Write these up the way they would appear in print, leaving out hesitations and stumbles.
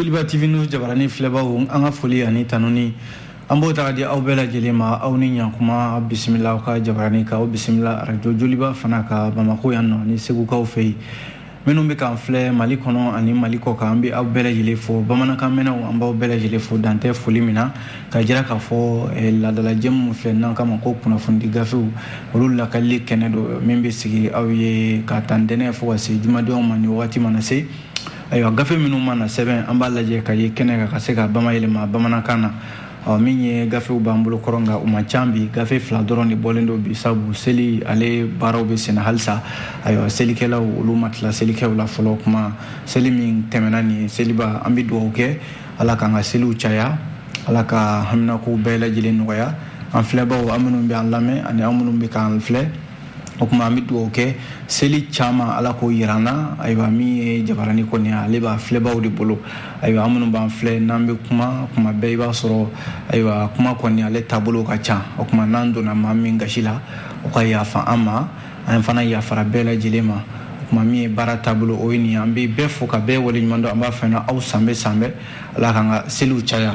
Liba TV News jabarani filɛbagaw an ka foli ani tanuni an b'o taga di aw bɛɛ lajɛlen ma aw ni ɲankuma bisimila aw ka jabarani ka aw bisimila radio Joliba fana ka Bamako yan nɔ ni segukaw fɛ yen minnu bɛ k'an filɛ Mali kɔnɔ ani Mali kɔ kan an bɛ aw bɛɛ lajɛlen fo bamanankan mɛnnaw an b'aw bɛɛ lajɛlen fo dantɛ foli min na ka jira k'a fɔ ladalajɛ minnu filɛ n'an kama ko kunnafonidi gafew olu lakali kɛnɛ don min bɛ sigi aw ye ka taa ntɛnɛ fo ka se jumadenw ma ni wagati mana se ayiwa gafe minnu mana sɛbɛn an b'a lajɛ ka ye kɛnɛ kan ka se ka bamayɛlɛma bamanankan na min ye gafew b'an bolo kɔrɔ nka u ma ca bi gafe fila dɔrɔn de bɔlen don bi sabu seli ale baaraw bɛ senna halisa ayiwa selikɛlaw olu ma tila selikɛw la fɔlɔ kuma seli min tɛmɛna nin ye seliba an bɛ dugawu kɛ ala k'an ka seliw caya ala ka haminakow bɛɛ lajɛlen nɔgɔya an filɛbaw an minnu bɛ an lamɛn ani an minnu bɛ k'an filɛ o kuma an bɛ dugawu kɛ seli caman ala k'o yira an na ayiwa min ye jabarani kɔni ale b'a filɛbaw de bolo ayiwa an minnu b'an filɛ n'an bɛ kuma bɛɛ i b'a sɔrɔ ayiwa kuma kɔni ale taabolo ka ca o kuma n'an donna maa min gasi la o ka yafa an ma an fana yafara bɛɛ lajɛlen ma o kuma min ye baara taabolo o ye nin ye an bɛ bɛɛ fo ka bɛɛ waleɲuman dɔn an b'a fɛ na aw san bɛɛ ala k'an ka seliw caya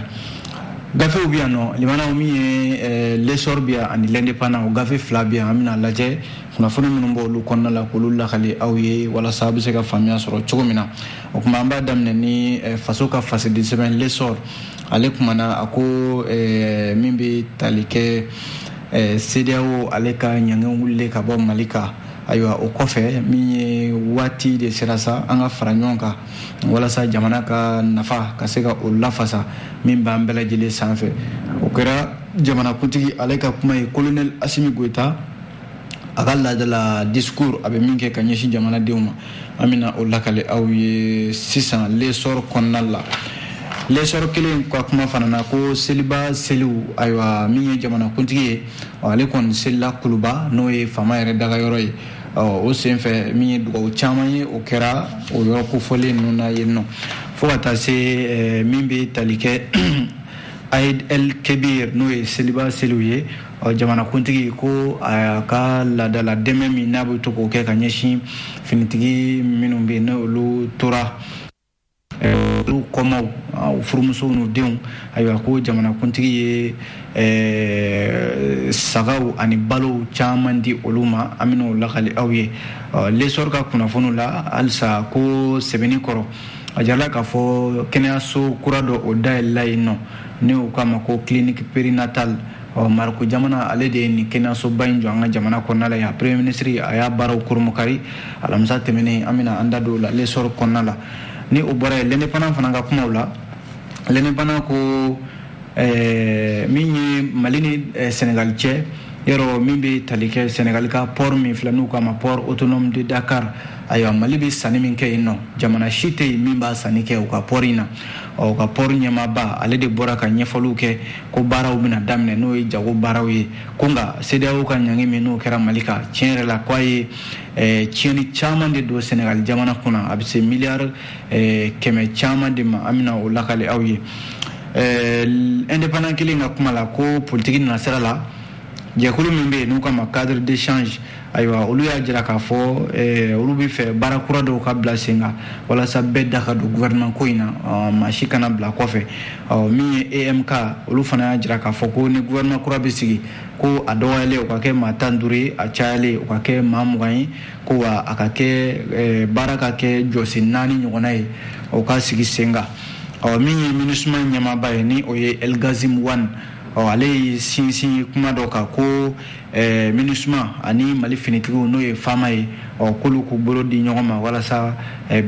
gafew bɛ yan nɔ limanaw min ye l'essor bɛ yan ani l'indépendant o gafe fila bɛ yan an bɛna lajɛ kunnafoni minnu b'olu kɔnɔna la k'olu lakali aw ye walasa a bɛ se ka faamuya sɔrɔ cogo min na o kuma an b'a daminɛ ni faso ka fasidi sɛbɛn l'essor ale kumana a ko min bɛ tali kɛ CEDEAO ale ka ɲangen wulilen ka bɔ Mali kan ayiwa o kɔfɛ min ye waati de sera sa an ka fara ɲɔgɔn kan walasa jamana ka nafa ka se ka o lafasa min b'an bɛɛ lajɛlen sanfɛ o kɛra jamanakuntigi ale ka kuma ye colonel Asimi Goita a ka laadala discours a bɛ min kɛ ka ɲɛsin jamanadenw ma an bɛna o lakale aw ye sisan l'essor kɔnɔna la l'essor kelen ka kuma fana na ko seliba seliw ayiwa min ye jamanakuntigi ye ale kɔni selila kuluba n'o ye faama yɛrɛ dagayɔrɔ ye o senfɛ min ye dugawu caman ye o kɛra o yɔrɔ kofɔlen ninnu na yen nɔ fo ka taa se min bɛ tali kɛ Aïd El Kebir n'o ye seliba seliw ye jamanakuntigi ko a ka laadala dɛmɛ min n'a bɛ to k'o kɛ ka ɲɛsin finitigi minnu bɛ yen n'olu tora olu kɔmaw furumusow n'u denw ayiwa ko jamanakuntigi ye sagaw ani balow caman di olu ma an bɛna o lakali aw ye l'essor ka kunnafoniw la halisa ko sɛbɛnni kɔrɔ a jarala k'a fɔ kɛnɛyaso kura dɔ o dayɛlɛla yen nɔ ni u k'a ma ko clinique périnatal Mariko jamana ale de ye nin kɛnɛyasoba in jɔ an ka jamana kɔnɔna la yan premier ministre a y'a baaraw koromokari alamisa tɛmɛnen an bɛna an da don o la l'essor kɔnɔna la ni o bɔra yen l'indépendant fana ka kumaw la l'indépendant ko min ye Mali ni Sénégal cɛ yɔrɔ min bɛ tali kɛ Sénégal ka port min filɛ n'u k'a ma port autonome de Dakar ayiwa Mali bɛ sanni min kɛ yen nɔ jamana si tɛ yen min b'a sanni kɛ u ka port in na u ka port ɲɛmaaba ale de bɔra ka ɲɛfɔliw kɛ ko baaraw bɛna daminɛ n'o ye jago baaraw ye ko nka CEDEAO ka ɲangi min n'o kɛra Mali kan tiɲɛ yɛrɛ la k'a ye tiɲɛni caman de don Sénégal jamana kunna a bɛ se miliyari 100 caman de ma an bɛna o lakali aw ye indépendant kelen ka kuma la ko politiki nana sira la jɛkulu min bɛ yen n'u k'a ma cadre d'échange ayiwa olu y'a jira k'a fɔ olu bɛ fɛ baara kura dɔw ka bila sen kan walasa bɛɛ da ka don gouvernement ko in na maa si kana bila kɔfɛ min ye EMK olu fana y'a jira k'a fɔ ko ni gouvernement kura bɛ sigi ko a dɔgɔyalen o ka kɛ maa 15 ye a cayalen o ka kɛ maa 20 ye ko wa a ka kɛ baara ka kɛ jɔsen 4 ɲɔgɔnna ye o ka sigi sen kan min ye MINUSMA ɲɛmaaba ye ni o ye El Gazim Wane ale ye sinsin kuma dɔ kan ko MINUSMA ani Mali finitigiw n'o ye faama ye k'olu k'u bolo di ɲɔgɔn ma walasa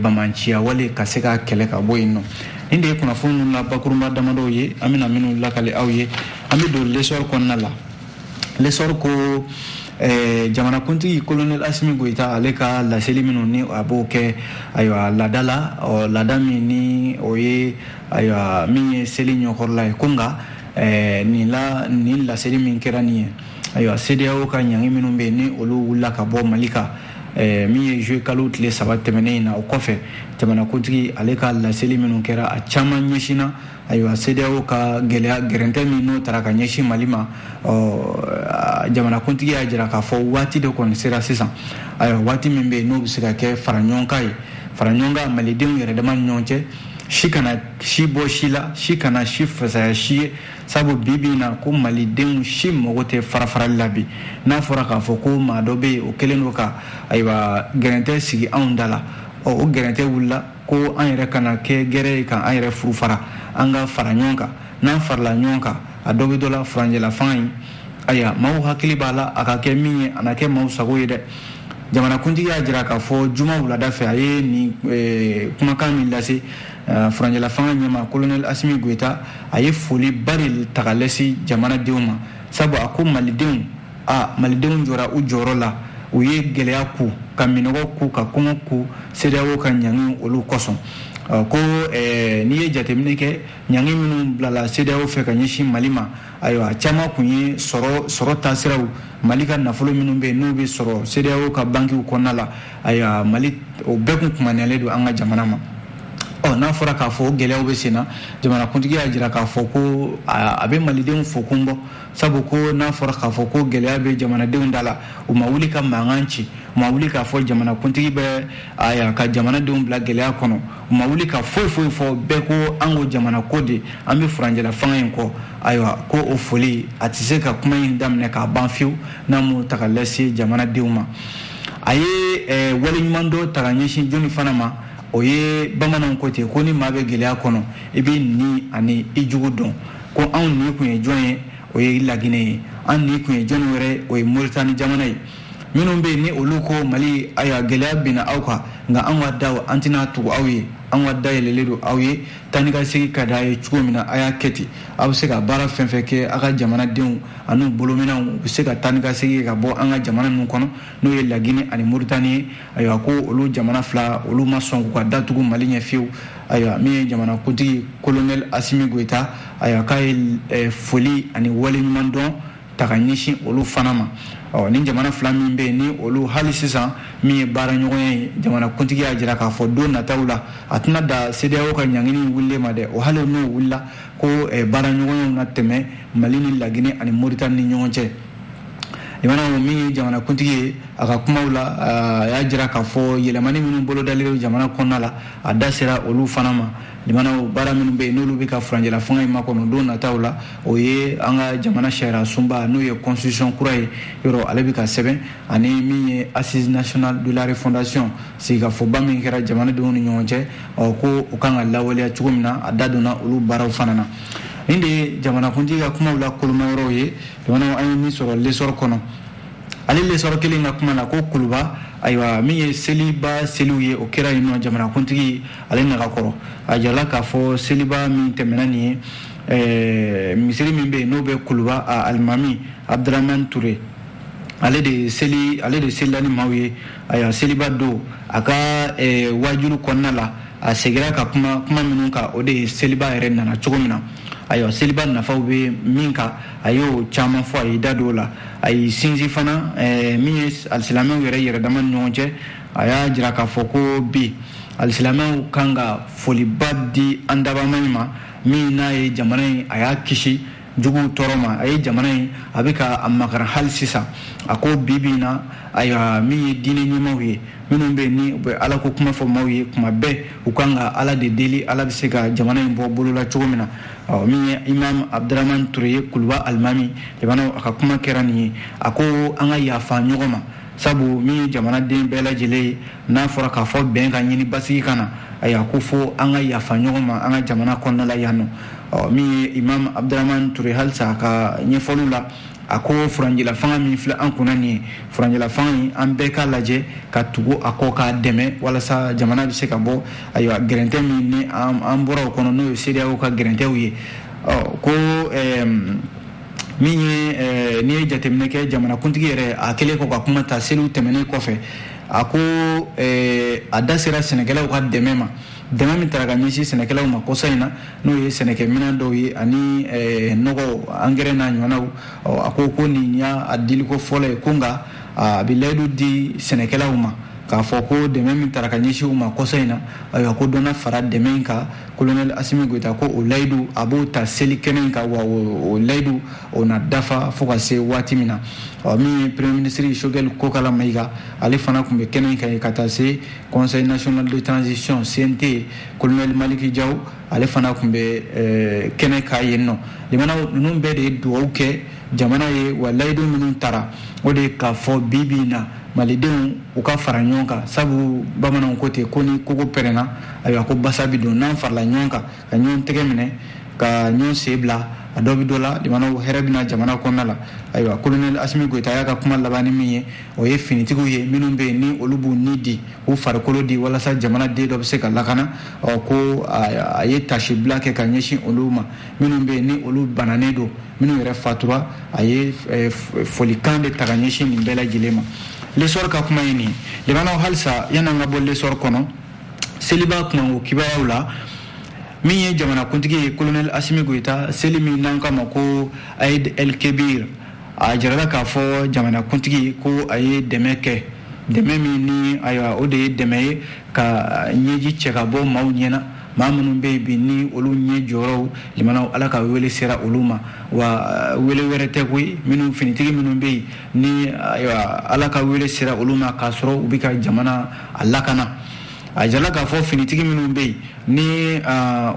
bamanciya wale ka se ka kɛlɛ ka bɔ yen nɔ nin de ye kunnafoni ninnu la bakurunba damadɔw ye an bɛna minnu lakali aw ye an bɛ don l'essor kɔnɔna la l'essor ko jamanakuntigi colonel Asimi Goita ale ka laseli minnu ni a b'o kɛ ayiwa laada la laada min ni o ye ayiwa min ye seli ɲɔkɔrɔla ye ko nka nin laseli min kɛra nin ye ayiwa CEDEAO ka ɲangi minnu bɛ yen ni olu wulila ka bɔ Mali kan min ye juillet kalo tile 3 tɛmɛnen in na o kɔfɛ jamanakuntigi ale ka laseli minnu kɛra a caman ɲɛsinna ayiwa CEDEAO ka gɛrɛntɛ min n'o taara ka ɲɛsin Mali ma jamanakuntigi y'a jira k'a fɔ waati de kɔni sera sisan ayiwa waati min bɛ yen n'o bɛ se ka kɛ fara ɲɔgɔn kan ye fara ɲɔgɔn kan malidenw yɛrɛ dama ni ɲɔgɔn cɛ shi kana shi bɔ si la si kana si fasaya si ye sabu bibi na ko malidenw si mago tɛ farafarali la bi n'a fɔra k'a fɔ ko maa dɔ bɛ yen o kɛlen don ka ayiwa gɛrɛntɛ sigi anw da la o gɛrɛntɛ wulila ko an yɛrɛ kana kɛ gɛrɛ ye kan an yɛrɛ furu fara an ka fara ɲɔgɔn kan n'an farala ɲɔgɔn kan a dɔ bɛ dɔ la furanjɛla fanga in aya maaw hakili b'a la a ka kɛ min ye a na kɛ maaw sago ye dɛ jamanakuntigi y'a jira k'a fɔ juma wulada fɛ a ye nin kumakan min lase furanjɛla fanga ɲɛma colonel Asimi Goita a ye foli ba de ta ka lɛsi jamanadenw ma sabu a ko malidenw jɔra u jɔyɔrɔ la u ye gɛlɛya ku ka minɔgɔ ku ka kɔngɔ ku CEDEAO ka ɲangi olu kosɔn ko n'i ye jateminɛ kɛ ɲangi minnu bilala CEDEAO fɛ ka ɲɛsin Mali ma ayiwa caman kun ye sɔrɔ taasiraw Mali ka nafolo minnu bɛ yen n'u bɛ sɔrɔ CEDEAO ka bankiw kɔnɔna la ayiwa Mali o bɛɛ kun kumaniyalen don an ka jamana ma n'a fɔra k'a fɔ gɛlɛyaw bɛ sen na jamanakuntigi y'a jira k'a fɔ ko a bɛ malidenw fo kun bɔ sabu ko n'a fɔra k'a fɔ ko gɛlɛya bɛ jamanadenw da la u ma wuli ka mankan ci u ma wuli k'a fɔ jamanakuntigi bɛ ka jamanadenw bila gɛlɛya kɔnɔ u ma wuli ka foyi fɔ bɛɛ ko an ko jamana ko de an bɛ furanjɛla fanga in kɔ ayiwa ko o foli a tɛ se ka kuma in daminɛ k'a ban fiyewu n'a m'o ta ka lase jamanadenw ma a ye waleɲuman dɔ ta ka ɲɛsin jɔnni fana ma o ye bamananw ko ten ko ni maa bɛ gɛlɛya kɔnɔ i bɛ ni ani i jugu dɔn ko anw ni kun ye jɔn ye o ye Laginɛ ye an ni kun ye jɔn wɛrɛ o ye Moritani jamana ye minnu bɛ yen ni olu ko Mali ayiwa gɛlɛya binna aw kan nka an ka daw an tɛna tugu aw ye an ka da yɛlɛlen don aw ye taa ni ka segin ka d'a ye cogo min na a y'a kɛ ten aw bɛ se ka baara fɛn fɛn kɛ aw ka jamanadenw ani bolominɛnw u bɛ se ka taa ni ka segin ka bɔ an ka jamana ninnu kɔnɔ n'o ye Laginɛ ani Moritani ye ayiwa ko olu jamana fila olu ma sɔn k'u ka datugu Mali ɲɛ fiyewu ayiwa min ye jamanakuntigi colonel Asimi Goita ayiwa k'a ye foli ani waleɲuman dɔn ta ka ɲɛsin olu fana ma ni jamana fila min bɛ yen ni olu hali sisan min ye baara ɲɔgɔnya ye jamanakuntigi y'a jira k'a fɔ don nataw la a tɛna da CEDEAO ka ɲangini wulilen ma dɛ o hali n'o wulila ko baara ɲɔgɔnyaw na tɛmɛ Mali ni Laginɛ ani Moritani ni ɲɔgɔn cɛ jamana min ye jamanakuntigi ye a ka kumaw la a y'a jira k'a fɔ yɛlɛmani minnu bolodalen jamana kɔnɔna la a da sera olu fana ma jamanaw baara minnu bɛ yen n'olu bɛ ka furanjɛla fanga in makɔnɔ don nataw la o ye an ka jamana sariya sunba n'o ye constitution kura ye yɔrɔ ale bɛ ka sɛbɛn ani min ye assise nationale de la refondation sigikafɔba min kɛra jamanadenw ni ɲɔgɔn cɛ ko u kan ka lawaleya cogo min na a da donna olu baaraw fana na nin de ye jamanakuntigi ka kumaw la kolomayɔrɔ ye jamanaw an ye min sɔrɔ lesɔrɔ kɔnɔ ale lesɔrɔ kelen ka kuma na ko Kuluba ayiwa min ye seliba seliw ye o kɛra yen nɔ jamanakuntigi ale nagakɔrɔ a jirala k'a fɔ seliba min tɛmɛna nin ye misiri min bɛ yen n'o bɛ Kuluba alimami Abdramane Touré ale de selila ni maaw ye ayiwa seliba don a ka wajulu kɔnɔna la a segira ka kuma minnu kan o de ye seliba yɛrɛ nana cogo min na ayiwa seliba nafaw bɛ min kan a y'o caman fɔ a ye da don o la a ye sinsin fana min ye alisilamɛw yɛrɛ dama ni ɲɔgɔn cɛ a y'a jira k'a fɔ ko bi alisilamɛw kan ka foliba di an dabama in ma min n'a ye jamana in a y'a kisi juguw tɔɔrɔ ma a ye jamana in a bɛ ka a makara hali sisan a ko bi na ayiwa min ye diinɛ ɲɛmaaw ye minnu bɛ yen ni u bɛ ala ko kuma fɔ maaw ye kuma bɛɛ u kan ka ala de deli ala bɛ se ka jamana in bɔ bolo la cogo min na min ye imam Abdramane Touré ye Kuluba alimami jamana a ka kuma kɛra nin ye a ko an ka yafa ɲɔgɔn ma sabu min ye jamanaden bɛɛ lajɛlen ye n'a fɔra k'a fɔ bɛn ka ɲini basigi ka na ayiwa ko fo an ka yafa ɲɔgɔn ma an ka jamana kɔnɔna la yan nɔ min ye imam Abdramane Touré halisa a ka ɲɛfɔliw la a ko furanjɛla fanga min filɛ an kunna nin ye furanjɛla fanga in an bɛɛ k'a lajɛ ka tugu a kɔ k'a dɛmɛ walasa jamana bɛ se ka bɔ ayiwa gɛrɛntɛ min ni an bɔra o kɔnɔ n'o ye CEDEAO ka gɛrɛntɛw ye ko min ye n'i ye jateminɛ kɛ jamanakuntigi yɛrɛ a kɛlen kɔ ka kuma ta seliw tɛmɛnen kɔfɛ a ko a da sera sɛnɛkɛlaw ka dɛmɛ ma dɛmɛ min taara ka ɲɛsin sɛnɛkɛlaw ma kɔsa in na n'o ye sɛnɛkɛminɛn dɔw ye ani nɔgɔ angɛrɛ n'a ɲɔgɔnnaw a ko nin y'a diliko fɔlɔ ye ko nka a bɛ layidu di sɛnɛkɛlaw ma k'a fɔ ko dɛmɛ min taara ka ɲɛsin u ma kɔsa in na ayiwa ko dɔ na fara dɛmɛ in kan colonel Asimi Goita ko o layidu a b'o ta seli kɛnɛ in kan wa o layidu o na dafa fo ka se waati min na min ye premier ministre Choguel Kokala Mayiga ale fana tun bɛ kɛnɛ in kan ka taa se conseil national de transition CNT colonel Maliki Diaw ale fana tun bɛ kɛnɛ kan yen nɔ limanaw ninnu bɛɛ de ye dugawu kɛ jamana ye wa layidu minnu taara o de k'a fɔ bi na malidenw u ka fara ɲɔgɔn kan sabu bamananw ko ten ko ni kogo pɛrɛnna ayiwa ko basa bi don n'an farala ɲɔgɔn kan ka ɲɔgɔn tɛgɛ minɛ ka ɲɔgɔn sen bila a dɔ bi dɔ la limanaw hɛrɛ bɛna jamana kɔnɔna la ayiwa colonel Asimi Goita y'a ka kuma laban ni min ye o ye finitigiw ye minnu bɛ yen ni olu b'u ni di u farikolo di walasa jamana den dɔ bɛ se ka lakana ko a ye tasibila kɛ ka ɲɛsin olu ma minnu bɛ yen ni olu bananen don minnu yɛrɛ fatura a ye folikan de ta ka ɲɛsin nin bɛɛ lajɛlen ma lesɔr ka kuma ye nin limanaw halisa yan'an ka bɔ lesɔr kɔnɔ seliba kuma o kibaruyaw la min ye jamanakuntigi ye colonel Asimi Goita seli min n'an k'a ma ko Aïd El Kebir a jirala k'a fɔ jamanakuntigi ko a ye dɛmɛ kɛ dɛmɛ min ni ayiwa o de ye dɛmɛ ye ka ɲɛji cɛ ka bɔ maaw ɲɛna maa minnu bɛ yen bi ni olu ɲɛ jɔyɔrɔw limanaw ala ka wele sera olu ma wa wele wɛrɛ tɛ koyi minnu finitigi minnu bɛ yen ni ayiwa ala ka wele sera olu ma k'a sɔrɔ u bɛ ka jamana a lakana a jala k'a fɔ finitigi minnu bɛ yen ni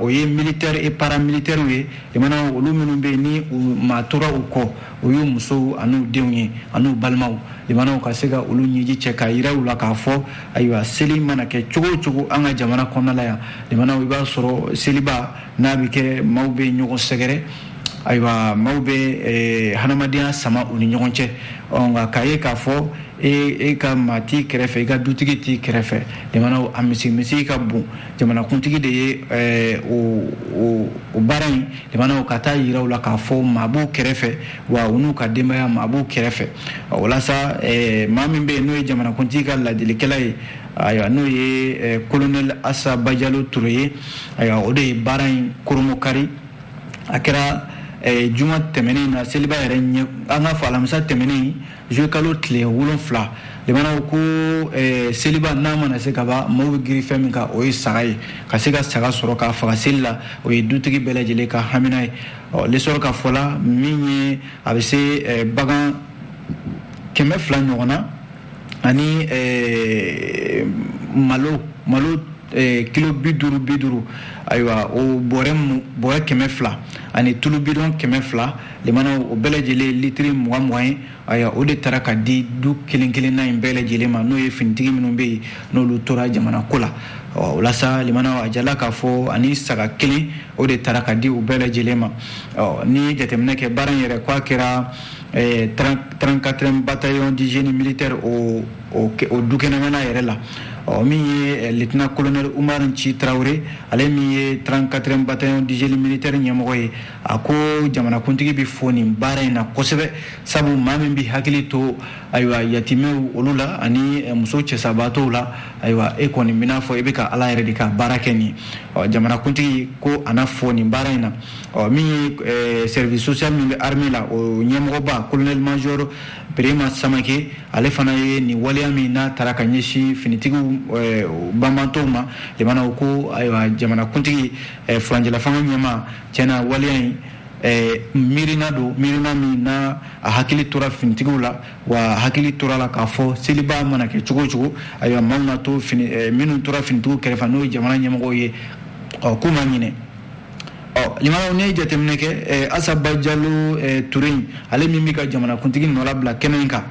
o ye militaire et paramilitaire ye limanaw olu minnu bɛ yen ni u maa tora u kɔ o y'u musow an'u denw ye an'u balimaw limanaw ka se ka olu ɲɛji cɛ k'a yira u la k'a fɔ ayiwa seli mana kɛ cogo o cogo an ka jamana kɔnɔna la yan limanaw i b'a sɔrɔ seliba n'a bɛ kɛ maaw bɛ ɲɔgɔn sɛgɛrɛ ayiwa maaw bɛ hadamadenya sama u ni ɲɔgɔn cɛ nka k'a ye k'a fɔ e ka maa t'i kɛrɛfɛ i ka dutigi t'i kɛrɛfɛ limanaw a misi ka bon jamanakuntigi de ye o baara in limanaw ka taa yira u la k'a fɔ maa b'u kɛrɛfɛ wa u n'u ka denbaya maa b'u kɛrɛfɛ walasa maa min bɛ yen n'o ye jamanakuntigi ka ladilikɛla ye ayiwa n'o ye colonel Assa Bajalo Touré ye ayiwa o de ye baara in koromokari a kɛra juma tɛmɛnen na seliba yɛrɛ ɲɛ an ka fɔ alamisa tɛmɛnen juillet kalo tile 7 limanaw ko seliba n'a mana se ka ban maaw bɛ giri fɛn min kan o ye saga ye ka se ka saga sɔrɔ k'a faga seli la o ye dutigi bɛɛ lajɛlen ka hamina ye lesɔrɔ ka fɔ la min ye a bɛ se bagan 200 ɲɔgɔn na ani malo kilo 50 ayiwa o bɔrɛ 200 ani tulu bidon 200 limanaw o bɛɛ lajɛlen litiri 20 ye ayiwa o de taara ka di du kelen na in bɛɛ lajɛlen ma n'o ye finitigi minnu bɛ yen n'olu tora jamana ko la walasa limanaw a jala k'a fɔ ani saga kelen o de taara ka di u bɛɛ lajɛlen ma ni jateminɛ kɛ baara in yɛrɛ k'a kɛra 34e bataillon du génie militaire o du kɛnɛmana yɛrɛ la min ye lieutenant colonel Umar Nci Traoré ale min ye 34e bataillon du génie militaire ɲɛmɔgɔ ye a ko jamanakuntigi bɛ fɔ nin baara in na kosɛbɛ sabu maa min bɛ hakili to ayiwa yatimɛw olu la ani muso cɛsabaatɔw la ayiwa e kɔni bɛna fɔ e bɛ ka ala yɛrɛ de ka baara kɛ nin jamanakuntigi ko a na fɔ nin baara in na min ye service social min bɛ armée la o ɲɛmɔgɔba colonel major Birima Samake ale fana ye nin waleya min n'a taara ka ɲɛsin finitigiw banbantɔw ma limanaw ko ayiwa jamanakuntigi furanjɛla fanga ɲɛma tiɲɛna waleya in miirina min na a hakili tora finitigiw la wa hakili tora la k'a fɔ seliba mana kɛ cogo o cogo ayiwa maaw na to minnu tora finitigiw kɛrɛfɛ n'o ye jamana ɲɛmɔgɔw ye k'u ma ɲinɛ limanaw ne ye jateminɛ kɛ Assa Bajalo Touré ale min bɛ ka jamanakuntigi nɔ labila kɛnɛ in kan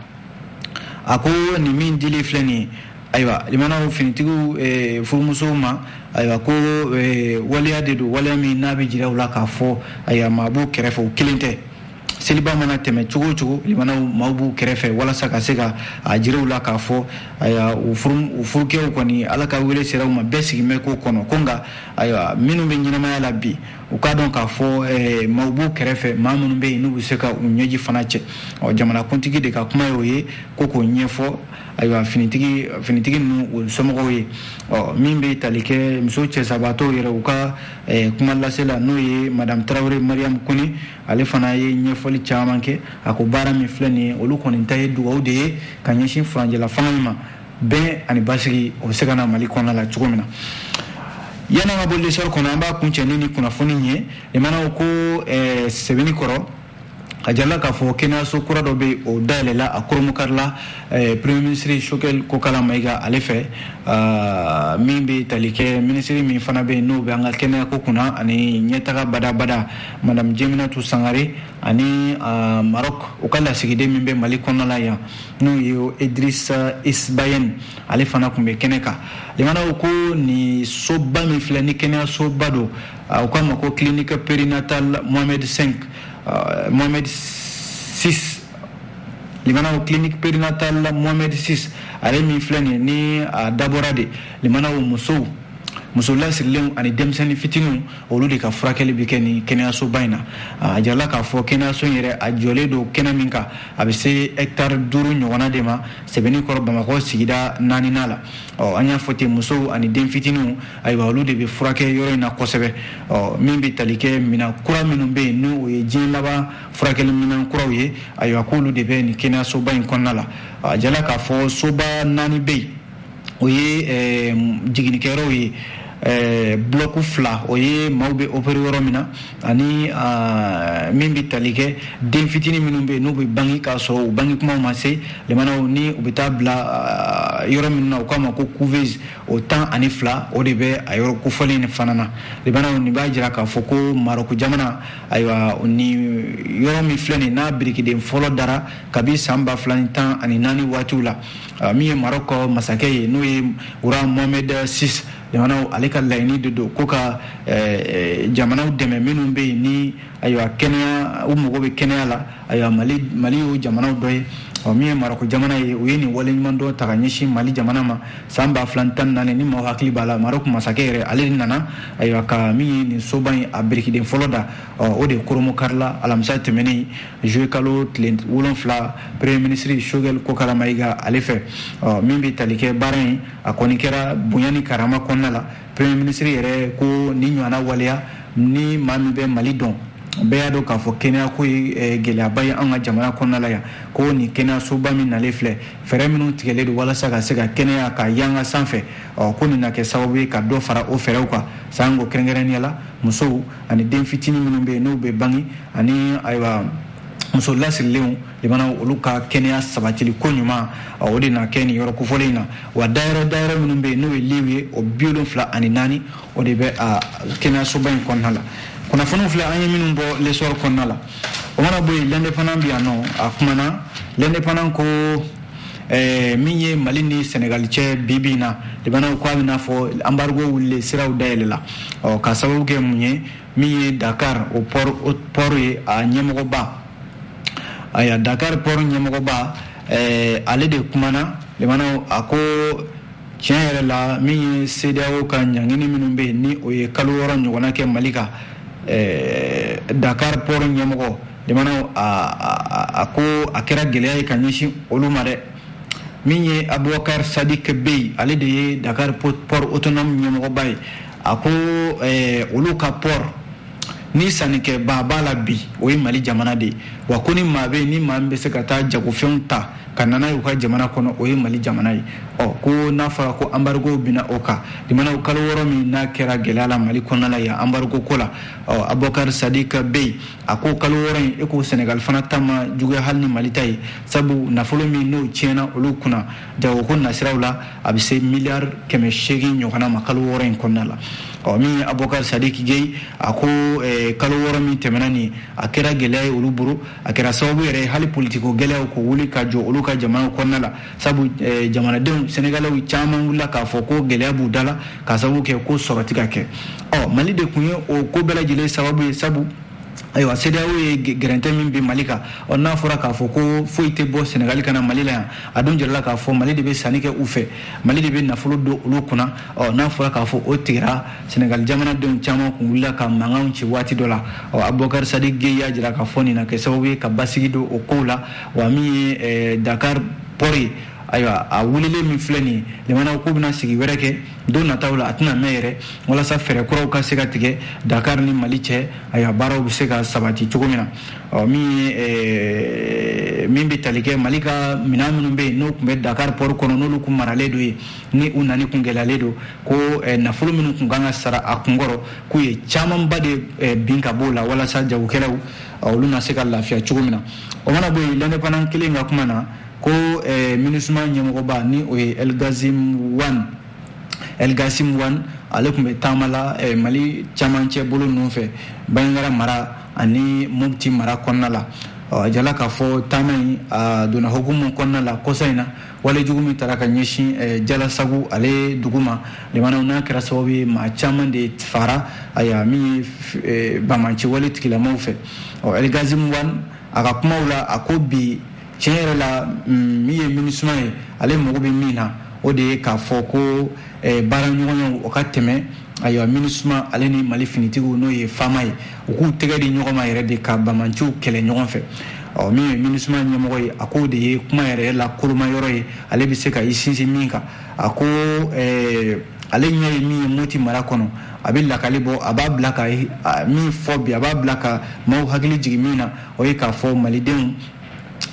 a ko nin min dili filɛ nin ye ayiwa limanaw finitigiw furumusow ma ayiwa ko waleya de don waleya min n'a bɛ jira u la k'a fɔ ayiwa maa b'u kɛrɛfɛ u kelen tɛ seliba mana tɛmɛ cogo o cogo limanaw maaw b'u kɛrɛfɛ walasa ka se ka a jira u la k'a fɔ ayiwa u furukɛw kɔni ala ka wele sera u ma bɛɛ sigin bɛ k'o kɔnɔ ko nka ayiwa minnu bɛ ɲɛnamaya la bi u k'a dɔn k'a fɔ maaw b'u kɛrɛfɛ maa minnu bɛ yen n'u bɛ se ka u ɲɛji fana cɛ jamanakuntigi de ka kuma ye o ye ko k'o ɲɛfɔ ayiwa finitigi ninnu o somɔgɔw ye min bɛ tali kɛ muso cɛsabaatɔw yɛrɛ u ka kuma lasela n'o ye madame Tarawele Mariam Kone ale fana ye ɲɛfɔli caman kɛ a ko baara min filɛ nin ye olu kɔni ta ye dugawu de ye ka ɲɛsin furanjɛla fanga in ma bɛn ani basigi o bɛ se ka na Mali kɔnɔna la cogo min na. Yani an ka bɔ lesɔr kɔnɔ an b'a kuncɛ ni kunnafoni ye limanaw ko sɛbɛnni kɔrɔ a jarala k'a fɔ kɛnɛyaso kura dɔ bɛ o dayɛlɛla a Koromukari la premier ministre Choguel Kokala Mayiga ale fɛ min bɛ tali kɛ ministre min fana bɛ yen n'o bɛ an ka kɛnɛyako kunna ani ɲɛtaga badabada madame Jeminatu Sangare ani Maroc o ka lasigiden min bɛ Mali kɔnɔna la yan n'o ye Idrissa Isbayɛn ale fana tun bɛ kɛnɛ kan limanaw ko ni soba min filɛ ni kɛnɛyasoba don u k'a ma ko clinique périnatal Mohamed 5 Mohamed 6 limanaw clinique périnatal Mohamed 6 ale min filɛ ni a dabɔra de limanaw muso lasirilenw ani denmisɛnnin fitininw olu de ka furakɛli bɛ kɛ ni kɛnɛyasoba in na a jarala k'a fɔ kɛnɛyaso in yɛrɛ a jɔlen don kɛnɛ min kan a bɛ se hectare 5 ɲɔgɔnna de ma sɛbɛnni kɔrɔ Bamakɔ sigida 4nan la an y'a fɔ ten musow ani den fitininw ayiwa olu de bɛ furakɛ yɔrɔ in na kosɛbɛ min bɛ tali kɛ minɛn kura minnu bɛ yen n'o ye diɲɛ laban furakɛli minɛn kuraw ye ayiwa k'olu de bɛ nin kɛnɛyasoba in kɔnɔna la a jarala k'a fɔ soba 4 bɛ yen o ye jiginnikɛyɔrɔw ye bloc 2 o ye maaw bɛ opérer yɔrɔ min na ani min bɛ tali kɛ den fitinin minnu bɛ yen n'u bɛ bange k'a sɔrɔ u bange kumaw ma se limanaw ni u bɛ taa bila yɔrɔ minnu na u k'a ma ko couveuse o 12 o de bɛ a yɔrɔ kofɔlen nin fana na limanaw nin b'a jira k'a fɔ ko Maroc jamana ayiwa ni yɔrɔ min filɛ nin n'a birikiden fɔlɔ dara kabi san 2014 waatiw la min ye Maroc masakɛ ye n'o ye Wura Mohamed 6 jamanaw ale ka laɲini de don ko ka jamanaw dɛmɛ minnu bɛ yen ni ayiwa kɛnɛya u mago bɛ kɛnɛya la ayiwa Mali y'o jamanaw dɔ ye min ye Maroc jamana ye o ye nin waleɲuman dɔ ta ka ɲɛsin Mali jamana ma san 2014 ni maaw hakili b'a la Maroc masakɛ yɛrɛ ale nana ayiwa ka min ye nin soba in a birikiden fɔlɔ da o de Koromukari la alamisa tɛmɛnen juillet kalo tile 7 premier ministre Choguel Kokala Mayiga ale fɛ min bɛ tali kɛ baara in a kɔni kɛra bonya ni karama kɔnɔna la premier ministre yɛrɛ ko ni ɲɔgɔnna waleya ni maa min bɛ Mali dɔn bɛɛ y'a dɔn k'a fɔ kɛnɛya ko ye gɛlɛyaba ye an ka jamana kɔnɔna la yan ko nin kɛnɛyasoba min nalen filɛ fɛɛrɛ minnu tigɛlen don walasa ka se ka kɛnɛya ka yanga sanfɛ ko nin na kɛ sababu ye ka dɔ fara o fɛɛrɛw kan sango kɛrɛnkɛrɛnnenya la musow ani den fitinin minnu bɛ yen n'u bɛ bange ani ayiwa muso lasirilenw limanaw olu ka kɛnɛya sabatili ko ɲuman o de na kɛ nin yɔrɔ kofɔlen na wa dayɔrɔ minnu bɛ yen n'o ye liw ye o 74 o de bɛ a kɛnɛyasoba in kɔnɔna la kunnafoniw filɛ an ye minnu bɔ lesɔr kɔnɔna la o mana bɔ yen l'indépendant bɛ yan nɔ a kumana l'indépendant ko min ye Mali ni Sénégal cɛ bibi in na limanaw ko a bɛna fɔ embargo wulilen siraw dayɛlɛla ka sababu kɛ mun ye min ye Dakar o port ye a ɲɛmɔgɔba aya Dakar port ɲɛmɔgɔba ale de kumana limanaw a ko tiɲɛ yɛrɛ la min ye CEDEAO ka ɲangini minnu bɛ yen ni o ye kalo 6 ɲɔgɔnna kɛ Mali kan Dakar port ɲɛmɔgɔ limanaw a ko a kɛra gɛlɛya ye ka ɲɛsin olu ma dɛ min ye Abubakar Sadik Bey ale de ye Dakar port autonome ɲɛmɔgɔba ye a ko olu ka port ni sannikɛba b'a la bi o ye Mali jamana de ye wa ko ni maa bɛ yen ni maa min bɛ se ka taa jagofɛnw ta ka nana y'u ka jamana kɔnɔ o ye Mali jamana ye ko n'a fɔra ko embargo bina o kan limanaw kalo 6 min n'a kɛra gɛlɛya la Mali kɔnɔna la yan embargo ko la Abubakar Sadik Bey a ko kalo 6 in ko Sénégal fana ta ma juguya hali ni Mali ta ye sabu nafolo min n'o tiɲɛna olu kunna jago ko nasiraw la a bɛ se miliyari 800 ɲɔgɔnna ma kalo 6 in kɔnɔna la min ye Abubakar Sadik Bey a ko kalo 6 min tɛmɛna nin a kɛra gɛlɛya ye olu bolo a kɛra sababu yɛrɛ hali politiko gɛlɛyaw ko wuli ka jɔ olu ka jamana kɔnɔna la sabu jamanadenw Sénégalais caman wulila k'a fɔ ko gɛlɛya b'u da la ka sababu kɛ ko sɔrɔ tɛ ka kɛ Mali de kun ye o ko bɛɛ lajɛlen sababu ye sabu ayiwa CEDEAO ye gɛrɛntɛ min bɛ Mali kan n'a fɔra k'a fɔ ko foyi tɛ bɔ Sénégal kana Mali la yan a dun jirala k'a fɔ Mali de bɛ sanni kɛ u fɛ Mali de bɛ nafolo don olu kunna n'a fɔra k'a fɔ o tigɛra Sénégal jamanadenw caman kun wulila ka mankanw ci waati dɔ la Abubakar Sadik Bey y'a jira k'a fɔ nin na kɛ sababu ye ka basigi don o kow la wa min ye Dakar port ye ayiwa a wulilen min filɛ nin ye jamana ko bɛna sigi wɛrɛ kɛ don nataw la a tɛna mɛn yɛrɛ walasa fɛɛrɛ kuraw ka se ka tigɛ Dakar ni Mali cɛ ayiwa baaraw bɛ se ka sabati cogo min na min bɛ tali kɛ Mali ka minɛn minnu bɛ yen n'o tun bɛ Dakar port kɔnɔ n'olu kun maralen don yen ni u nani kun gɛlɛyalen don ko nafolo minnu kun kan ka sara a kunkɔrɔ k'u ye camanba de bin ka bɔ o la walasa jagokɛlaw olu na se ka lafiya cogo min na o mana bɔ yen l'indépendant kelen ka kuma na ko MINUSMA ɲɛmɔgɔba ni o ye El Gassim Wan ale tun bɛ taama la Mali camancɛ bolo ninnu fɛ Bandiagara mara ani Mopti mara kɔnɔna la a jala k'a fɔ taama in a donna hukumu kɔnɔna la kɔsa in na wale jugu min taara ka ɲɛsin Jalasagu ale dugu ma limanaw n'a kɛra sababu ye maa caman de fara ayiwa min ye bamanci wale tigilamaw fɛ El Gassim Wan a ka kumaw la a ko bi tiɲɛ yɛrɛ la min ye MINUSMA ye ale mago bɛ min na o de ye k'a fɔ ko baara ɲɔgɔnyaw o ka tɛmɛ ayiwa MINUSMA ale ni Mali finitigiw n'o ye faama ye u k'u tɛgɛ di ɲɔgɔn ma yɛrɛ de ka bamanciw kɛlɛ ɲɔgɔn fɛ min ye MINUSMA ɲɛmɔgɔ ye a ko de ye kuma yɛrɛ la koroma yɔrɔ ye ale bɛ se ka i sinsin min kan a ko ale ɲɛ ye min ye Mopti mara kɔnɔ a bɛ lakali bɔ a b'a bila ka min fɔ bi a b'a bila ka maaw hakili jigin min na o ye k'a fɔ malidenw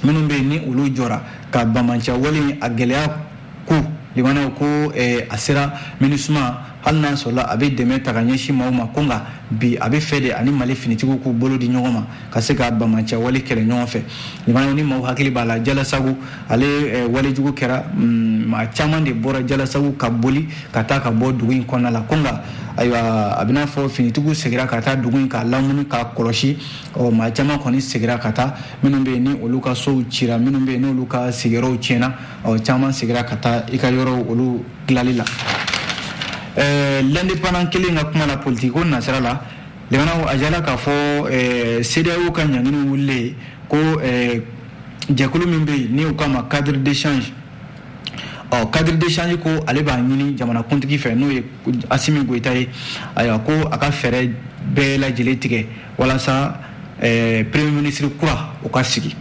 minnu bɛ yen ni olu jɔra ka bamanciya wale a gɛlɛya ko limanaw ko a sera MINUSMA hali n'a sɔrɔla a bɛ dɛmɛ ta ka ɲɛsin maaw ma ko nka bi a bɛ fɛ de ani Mali finitigiw k'u bolo di ɲɔgɔn ma ka se ka bamanciya wale kɛlɛ ɲɔgɔn fɛ limanaw ni maaw hakili b'a la Jalasagu ale walejugu kɛra maa caman de bɔra Jalasagu ka boli ka taa ka bɔ dugu in kɔnɔna la ko nka ayiwa a bɛna fɔ finitigiw segira ka taa dugu in k'a lamuni k'a kɔlɔsi maa caman kɔni segira ka taa minnu bɛ yen ni olu ka sow cira minnu bɛ yen n'olu ka sigiyɔrɔw tiɲɛna caman segira ka taa i ka yɔrɔw olu dilali la l'indépendant kelen ka kuma la politique ko nasira la limanaw a jala k'a fɔ CEDEAO ka ɲangini wulilen ko jɛkulu min bɛ yen ni u k'a ma cadre d'échange cadre d'échange ko ale b'a ɲini jamanakuntigi fɛ n'o ye Assimi Goïta ye ayiwa ko a ka fɛɛrɛ bɛɛ lajɛlen tigɛ walasa premier ministre kura o ka sigi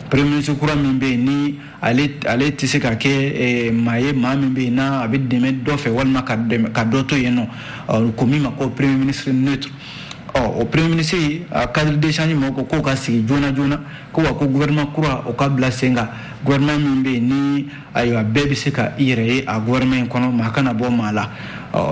premier ministre kura min bɛ yen ni ale tɛ se ka kɛ maa ye maa min bɛ yen n'a a bɛ dɛmɛ dɔ fɛ walima ka dɔ to yen nɔ ko min ma ko premier ministre neutre o premier ministre cadre d'échange mɔgɔw ko k'o ka sigi joona joona ko wa ko gouvernement kura o ka bila sen kan gouvernement min bɛ yen ni ayiwa bɛɛ bɛ se ka i yɛrɛ ye a gouvernement in kɔnɔ maa kana bɔ maa la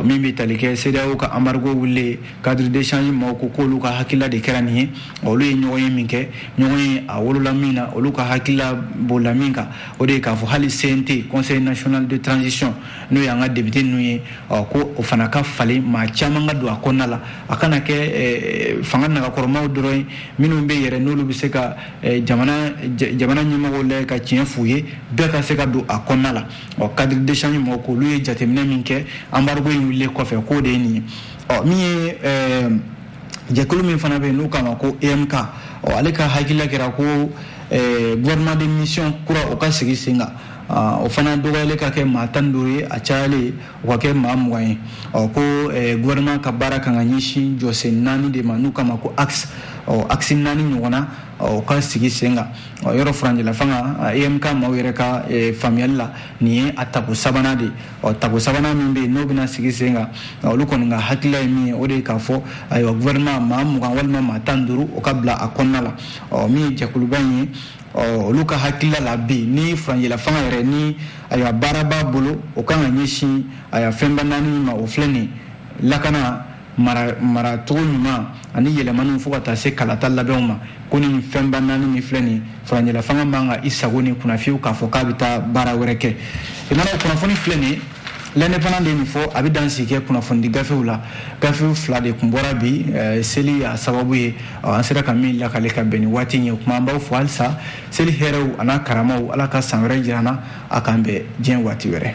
min bɛ tali kɛ CEDEAO ka embargo wulilen cadre d'échange mɔgɔw ko k'olu ka hakilila de kɛra nin ye olu ye ɲɔgɔn ye min kɛ ɲɔgɔn ye a wolola min na olu ka hakilila bolila min kan o de ye k'a fɔ hali CNT Conseil national de transition n'o ye an ka député ninnu ye ko o fana ka falen maa caman ka don a kɔnɔna la a kana kɛ fanga nagakɔrɔmaw dɔrɔn ye minnu bɛ yɛrɛ n'olu bɛ se ka jamana ɲɛmɔgɔw lajɛ ka tiɲɛ f'u ye bɛɛ ka se ka don a kɔnɔna la cadre d'échange mɔgɔw k'olu ye jateminɛ min kɛ embargo in wulilen kɔfɛ k'o de ye nin ye min ye jɛkulu min fana bɛ yen n'u k'a ma ko EMK ale ka hakilila kɛra ko gouvernement de mission kura o ka sigi sen kan o fana dɔgɔyalen ka kɛ maa 15 ye a cayalen o ka kɛ maa 20 ye ko gouvernement ka baara kan ka ɲɛsin jɔsen 4 de ma n'u k'a ma ko axe 4 ɲɔgɔnna o ka sigi sen kan yɔrɔ furanjɛla fanga EMK maaw yɛrɛ ka faamuyali la nin ye a tako sabanan de tako sabanan min bɛ yen n'o bɛna sigi sen kan olu kɔni ka hakilila ye min ye o de ye k'a fɔ ayiwa gouvernement maa 20 walima maa 15 o ka bila a kɔnɔna la min ye jɛkuluba in ye olu ka hakilila la bi ni furanjɛla fanga yɛrɛ ni ayiwa baara b'a bolo o kan ka ɲɛsin ayiwa fɛnba 4 ma o filɛ nin lakana mara cogo ɲuman ani yɛlɛmaniw fo ka taa se kalata labɛnw ma ko ni fɛnba 4 min filɛ nin furanjɛla fanga man ka i sago ni kunnafiyew k'a fɔ k'a bɛ taa baara wɛrɛ kɛ imana kunnafoni filɛ nin l'indépendant de nin fɔ a bɛ dan sigi kɛ kunnafoni di gafew la gafew 2 de kun bɔra bi seli a sababu ye an sera ka min lakale ka bɛn ni waati in ye kuma an b'aw fɔ halisa seli hɛrɛw a n'a karamaw ala ka san wɛrɛ jira an na a k'an bɛn diɲɛ waati wɛrɛ